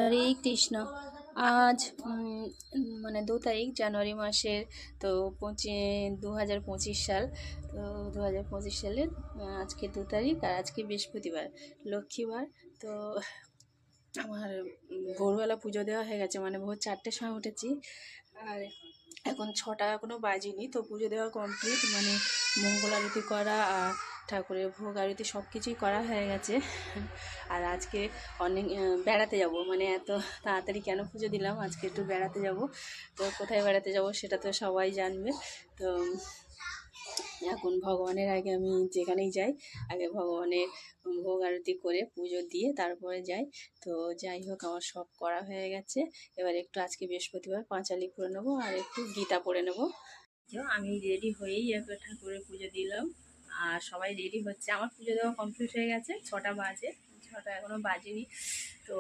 হরে কৃষ্ণ। আজ মানে 2 তারিখ জানুয়ারি মাসের, তো 2025 সাল। তো 2025 সালের আজকে 2 তারিখ, আর আজকে বৃহস্পতিবার, লক্ষ্মীবার। তো আমার ভোরবেলা পুজো দেওয়া হয়ে গেছে, মানে ভোর 4টের সময় উঠেছি, আর এখন 6টা এখনও বাজেনি। তো পুজো দেওয়া কমপ্লিট, মানে মঙ্গল আরতি করা আর ঠাকুরের ভোগ আরতি সব কিছুই করা হয়ে গেছে। আর আজকে অনেক বেড়াতে যাব, মানে এত তাড়াতাড়ি কেন পুজো দিলাম, আজকে একটু বেড়াতে যাব। তো কোথায় বেড়াতে যাব সেটা তো সবাই জানবে। তো এখন ভগবানের আগে আমি যেখানেই যাই, আগে ভগবানের ভোগ আরতি করে পুজো দিয়ে তারপরে যাই। তো যাই হোক, আমার সব করা হয়ে গেছে। এবার একটু আজকে বৃহস্পতিবার পাঁচালি করে নেবো আর একটু গীতা পড়ে নেবো। আমি রেডি হয়েই একবার ঠাকুরের পুজো দিলাম, আর সবাই রেডি হচ্ছে। আমার পুজো দেওয়া কমপ্লিট হয়ে গেছে, 6টা বাজে, 6টা এখনও বাজেনি। তো